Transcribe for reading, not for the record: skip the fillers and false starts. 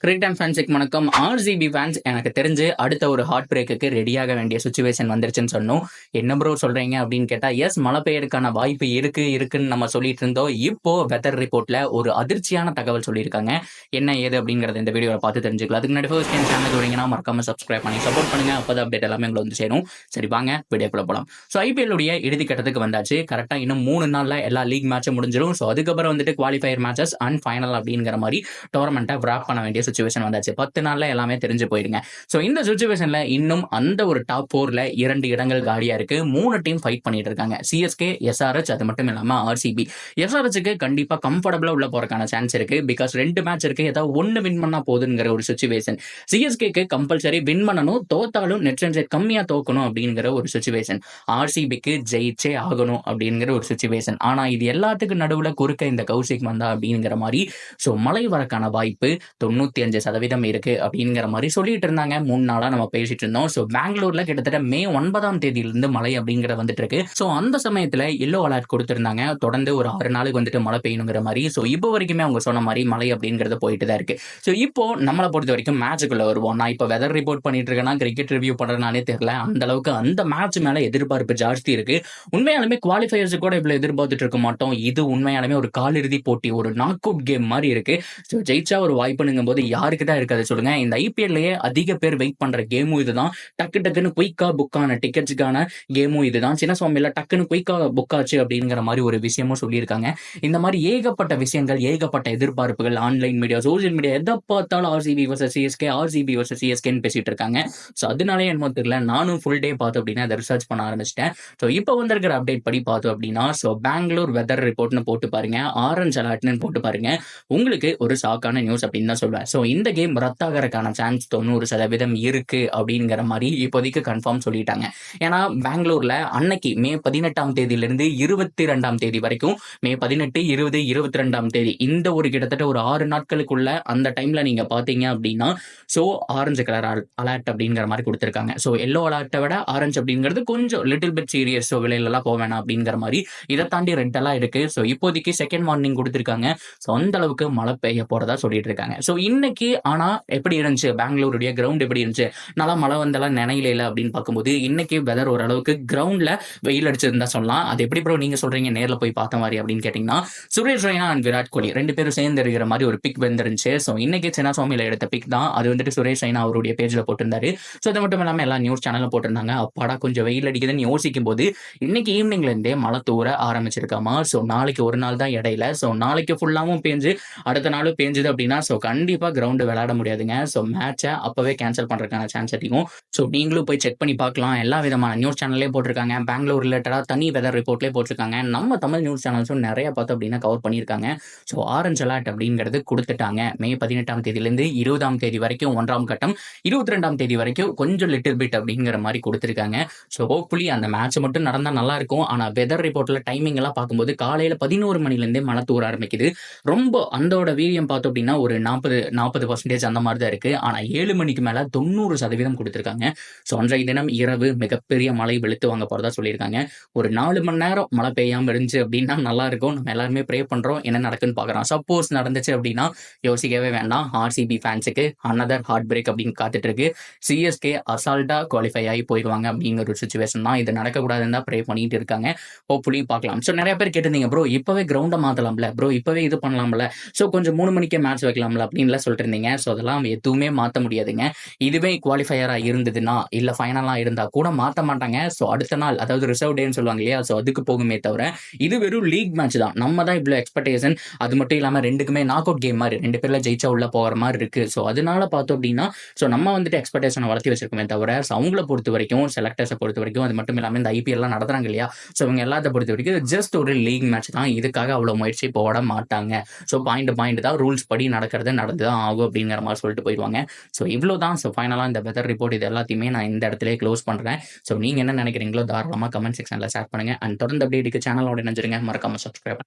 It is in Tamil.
கிரிக்கெட் அண்ட் ஃபேன்ஸுக்கு வணக்கம். ஆர்சிபி ஃபேன்ஸ் எனக்கு தெரிஞ்சு அடுத்த ஒரு ஹார்ட் பிரேக்குக்கு ரெடியாக வேண்டிய சுச்சுவேஷன் வந்துருச்சுன்னு சொன்னோம். என்ன ப்ரோ சொல்றீங்க அப்படின்னு கேட்டா, எஸ், மழை பெய்யறதுக்கான வாய்ப்பு இருக்குன்னு நம்ம சொல்லிட்டு இருந்தோம். இப்போ வெதர் ரிப்போர்ட்ல ஒரு அதிர்ச்சியான தகவல் சொல்லியிருக்காங்க. என்ன ஏது அப்படிங்கறத இந்த வீடியோவை பார்த்து தெரிஞ்சுக்கலாம். அதுக்கு முன்னாடி ஃபர்ஸ்ட் டைம் சேனல் வரீங்கன்னா மறக்காம சப்ஸ்கிரைப் பண்ணி சப்போர்ட் பண்ணுங்க. அப்பதான் அப்டேட் எல்லாமே உங்களை வந்து சேரும். சரி, வாங்க வீடியோக்குள்ள போலாம். ஸோ ஐபிஎல் உடைய இறுதி கட்டத்துக்கு வந்தாச்சு. கரெக்டா இன்னும் 3 நாள்ல எல்லா லீக் மேட்சும் முடிஞ்சிடும். ஸோ அதுக்கப்புறம் வந்துட்டு குவாலிஃபயர் மேட்சஸ் அண்ட் ஃபைனல் அப்படிங்கிற மாதிரி டோர்னமெண்ட்டை விராப் பண்ண வேண்டிய சுச்சுவேஷன் வந்தாச்சு. 10 நாள்ல எல்லாமே தெரிஞ்சு போயிருங்க. சோ இந்த சுச்சுவேஷன்ல இன்னும் அந்த ஒரு டாப் 4ல 2 இடங்கள் காலியா இருக்கு. 3 டீம் ஃபைட் பண்ணிட்டு இருக்காங்க. சிஎஸ்கே, எஸ்ஆர்எச், அது மட்டும் இல்லாம ஆர்சிபி. எஸ்ஆர்எச்சுக்கு கண்டிப்பா கம்ஃபர்டபுளா உள்ள போறதுக்கான சான்ஸ் இருக்கு. பிகாஸ் 2 மேட்ச் இருக்கு, ஏதாவது 1 வின் பண்ணா போதுங்கிற ஒரு சுச்சுவேஷன். சிஎஸ்கேக்கு கம்பல்சரி வின் பண்ணணும், தோத்தாலும் நெட் ரன் ரேட் கம்மியா தோக்கணும் அப்படிங்கிற ஒரு சுச்சுவேஷன். ஆர்சிபிக்கு ஜெயிச்சே ஆகணும் அப்படிங்கிற ஒரு சுச்சுவேஷன். ஆனா இது எல்லாத்துக்கும் நடுவுல குறுக்க இந்த கௌசிக் வந்தா அப்படிங்கிற மாதிரி சோ மழை வரக்கான வாய்ப்பு 95% இருக்கு அப்படிங்கிற மாதிரி சொல்லிட்டு இருந்தாங்க. 3 நாளா நம்ம பேசிட்டு இருந்தோம். ஸோ பெங்களூர்ல கிட்டத்தட்ட மே 9ஆம் தேதியிலிருந்து மழை அப்படிங்கிற வந்துட்டு இருக்கு. ஸோ அந்த சமயத்துல எல்லோ அலர்ட் கொடுத்திருந்தாங்க. தொடர்ந்து ஒரு 6 நாளுக்கு வந்துட்டு மழை பெய்யணுங்கிற மாதிரி. ஸோ இப்போ வரைக்குமே அவங்க சொன்ன மாதிரி மழை அப்படிங்கிறது போயிட்டு தான் இருக்கு. ஸோ இப்போ நம்மளை பொறுத்த வரைக்கும் மேட்சுக்குள்ள வருவோம். நான் இப்போ வெதர் ரிப்போர்ட் பண்ணிட்டு இருக்கேன்னா கிரிக்கெட் ரிவ்யூ பண்றதுனாலே தெரியல, அந்த அளவுக்கு அந்த மேட்ச் மேல எதிர்பார்ப்பு ஜாஸ்தி இருக்கு. உண்மையாலுமே குவாலிஃபயர்ஸ் கூட இவ்வளவு எதிர்பார்த்துட்டு இருக்க மாட்டோம். இது உண்மையாலுமே ஒரு காலிறுதி போட்டி, ஒரு நாக் அவுட் கேம் மாதிரி இருக்கு. ஸோ ஜெயிச்சா ஒரு வாய்ப்புங்கும் போது யாருக்கு தான் இருக்காது சொல்லுங்க. இந்த ஐபிஎல்லையே அதிக பேர் வெயிட் பண்ற கேமும் இதுதான். டக்குன்னு குயிக்கா புக் ஆன டிக்கெட்ஸ்க்கான கேமும் இதுதான். சின்னசுவாமியில டக்குன்னு குயிக்கா புக் ஆச்சு அப்படிங்கிற மாதிரி ஒரு விஷயமும் சொல்லியிருக்காங்க. இந்த மாதிரி ஏகப்பட்ட விஷயங்கள், ஏகப்பட்ட எதிர்பார்ப்புகள், ஆன்லைன் மீடியா, சோசியல் மீடியா எதை பார்த்தாலும் RCB versus CSK, RCB versus சிஎஸ்கேன்னு பேசிட்டு இருக்காங்க. ஸோ அதனாலே என்னமோ தெரியல, நானும் ஃபுல் டே பார்த்தோம் அப்படின்னா அதை ரிசர்ச் பண்ண ஆரம்பிச்சிட்டேன். ஸோ இப்போ வந்திருக்கிற அப்டேட் படி பார்த்தோம் அப்படின்னா, ஸோ பெங்களூர் வெதர் ரிப்போர்ட்னு போட்டு பாருங்க, ஆரஞ்ச் அலர்ட்னு போட்டு பாருங்க, உங்களுக்கு ஒரு ஷாக்கான நியூஸ் அப்படின்னு தான் சொல்லுவேன். ஸோ இந்த கேம் ரத்தாகிறதுக்கான சான்ஸ் 90% இருக்கு அப்படிங்கிற மாதிரி இப்போதைக்கு கன்ஃபார்ம் சொல்லிட்டாங்க. ஏன்னா பெங்களூர்ல அன்னைக்கு மே 18ஆம் தேதியிலிருந்து 22ஆம் தேதி வரைக்கும், மே 18, 20, 22ஆம் தேதி இந்த ஒரு கிட்டத்தட்ட ஒரு 6 நாட்களுக்குள்ள அந்த டைம்ல நீங்க பாத்தீங்க அப்படின்னா ஸோ ஆரஞ்சு கலர் அலர்ட் அப்படிங்கிற மாதிரி கொடுத்திருக்காங்க. ஸோ எல்லோ அலர்ட்டை விட ஆரஞ்சு அப்படிங்கிறது கொஞ்சம் லிட்டில் பிட் சீரியஸ். ஸோ விலையிலலாம் போக வேணாம் அப்படிங்கிற மாதிரி. இதை தாண்டி ரெட் எல்லாம் இருக்கு. ஸோ இப்போதைக்கு செகண்ட் வார்னிங் கொடுத்திருக்காங்க. ஸோ அந்த அளவுக்கு மழை பெய்ய போறதா சொல்லிட்டு இருக்காங்க. ஸோ இன்னைக்கு ஆனா எப்படி இருந்துச்சு, பெங்களூருடைய கிரவுண்ட் எப்படி இருந்துச்சு, நல்லா மழை வந்தெல்லாம் நினையில அப்படின்னு பார்க்கும்போது இன்னைக்கு வெதர் ஓரளவுக்கு கிரவுண்ட்ல வெயில் அடிச்சிருந்தா சொல்லலாம். அது எப்படி ப்ரோ நீங்க சொல்றீங்க நேர்ல போய் பார்த்த மாதிரி அப்படின்னு கேட்டீங்கன்னா, சுரேஷ் ரெய்னா அண்ட் விராட் கோலி 2 பேரும் சேர்ந்து இருக்கிற மாதிரி ஒரு பிக் வந்துருந்துச்சு. ஸோ இன்னைக்கு சின்னசுவாமியில எடுத்த பிக் தான் அது. வந்துட்டு சுரேஷ் ரெய்னா அவருடைய பேஜ்ல போட்டிருந்தாரு. ஸோ அது மட்டும் இல்லாம எல்லா நியூஸ் சேனலும் போட்டிருந்தாங்க. அப்பாடா கொஞ்சம் வெயில் அடிக்குதுன்னு யோசிக்கும் போது இன்னைக்கு ஈவினிங்ல இருந்தே மழை தூர ஆரம்பிச்சிருக்காமா. ஸோ நாளைக்கு ஒரு நாள் தான் இடையில. ஸோ நாளைக்கு ஃபுல்லாவும் பேஞ்சு அடுத்த நாளும் பேஞ்சுது அப்படின்னா ஸோ கண்டிப்பா கிரவுண்ட் விளையாட முடியாதுங்க. ஸோ மேட்சை அப்பவே கேன்சல் பண்றதுக்கான சான்ஸ் அதிகம். ஸோ நீங்களும் போய் செக் பண்ணி பார்க்கலாம். எல்லா விதமான நியூஸ் சேனல்லே போட்டிருக்காங்க. பெங்களூர் ரிலேட்டடா தனி வெதர் ரிப்போர்ட்லேயே போட்டிருக்காங்க. நம்ம தமிழ் நியூஸ் சேனல்ஸும் நிறைய பார்த்தோம் அப்படின்னா கவர் பண்ணியிருக்காங்க. ஸோ ஆரஞ்ச் அலர்ட் அப்படிங்கிறது கொடுத்துட்டாங்க. மே 18ஆம் தேதியிலிருந்து 20ஆம் தேதி வரைக்கும் 1ஆம் கட்டம், 22ஆம் தேதி வரைக்கும் கொஞ்சம் லிட்டில் பிட் அப்படிங்கிற மாதிரி கொடுத்துருக்காங்க. ஸோ ஹோப்ஃபுல்லி அந்த மேட்ச் மட்டும் நடந்தா நல்லா இருக்கும். ஆனா வெதர் ரிப்போர்ட்ல டைமிங் எல்லாம் பார்க்கும்போது காலையில 11 மணிலேருந்தே மழை தூர ஆரம்பிக்குது. ரொம்ப அந்தோட வீரியம் பார்த்தோம் அப்படின்னா ஒரு 40% அந்த மாதிரி தான் இருக்கு. ஆனா 7 மணிக்கு மேல 90% கொடுத்திருக்காங்க. ஸோ அன்றைய தினம் இரவு மிகப்பெரிய மழை வெளுத்து வாங்க போறதா சொல்லியிருக்காங்க. ஒரு 4 மணி நேரம் மழை பெய்யாம இருந்துச்சு அப்படின்னா நல்லா இருக்கும். நம்ம எல்லாருமே ப்ரே பண்றோம் என்ன நடக்குன்னு பாக்குறோம். சப்போஸ் நடந்துச்சு அப்படின்னா யோசிக்கவே வேண்டாம், ஆர்சிபி ஃபேன்ஸுக்கு அனதர் ஹார்ட் பிரேக் அப்படின்னு காத்துட்டு இருக்கு. சிஎஸ்கே அசால்ட்டா குவாலிஃபை ஆகி போயிடுவாங்க அப்படிங்கிற ஒரு சுச்சுவேஷன் தான். இது நடக்கக்கூடாதுன்னு தான் ப்ரே பண்ணிட்டு இருக்காங்க. ஹோப்ஃபுல்லி பார்க்கலாம். ஸோ நிறைய பேர் கேட்டிருந்தீங்க, ப்ரோ இப்பவே கிரவுண்டை மாத்தலாம்ல, ப்ரோ இப்பவே இது பண்ணலாம்ல, ஸோ கொஞ்சம் 3 மணிக்கே மேட்ச் வைக்கலாம்ல அப்படின்லாம் சொல்லிட்டு இருந்தீங்க. ஸோ அதெல்லாம் எதுவுமே மாற்ற முடியாதுங்க. இதுவே குவாலிஃபயரா இருந்ததுன்னா இல்ல ஃபைனலா இருந்தா கூட மாற்ற மாட்டாங்க. ஸோ அடுத்த நாள் அதாவது ரிசர்வ் டேன்னு சொல்லுவாங்க இல்லையா, ஸோ அதுக்கு போகுமே தவிர இது வெறும் லீக் மேட்ச் தான். நம்ம தான் இவ்வளோ எக்ஸ்பெக்டேஷன். அது மட்டும் இல்லாமல் ரெண்டுக்குமே நாக் அவுட் கேம் மாதிரி 2 பேர்ல ஜெயிச்சா உள்ள போகிற மாதிரி இருக்கு. ஸோ அதனால பார்த்தோம் அப்படின்னா ஸோ நம்ம வந்துட்டு எக்ஸ்பெக்டேஷனை வளர்த்தி வச்சிருக்கோமே தவிர ஸோ அவங்கள பொறுத்த வரைக்கும், செலக்டர்ஸை பொறுத்த வரைக்கும், அது மட்டும் இல்லாமல் இந்த ஐபிஎல்லாம் நடத்துறாங்க இல்லையா, ஸோ இவங்க எல்லாத்த பொறுத்த வரைக்கும் ஜஸ்ட் ஒரு லீக் மேட்ச் தான். இதுக்காக அவ்வளோ முயற்சி போட மாட்டாங்க. ஸோ பாயிண்ட் தான் ரூல்ஸ் படி நடக்கிறது நடந்து தான் ஆகும் அப்படிங்கிற மாதிரி சொல்லிட்டு போயிடுவாங்க. ஸோ இவ்வளோ தான். ஸோ ஃபைனலாக இந்த வெதர் ரிப்போர்ட் இது எல்லாத்தையுமே நான் இந்த இடத்துல க்ளோஸ் பண்ணுறேன். ஸோ நீங்கள் என்ன நினைக்கிறீங்களோ தாராளமாக கமெண்ட் செக்ஷனில் ஷேர் பண்ணுங்கள். அண்ட் தொடர்ந்து அப்டேட்டுக்கு சேனலோட நினைச்சிருங்க, மறக்காம சப்ஸ்கிரைப்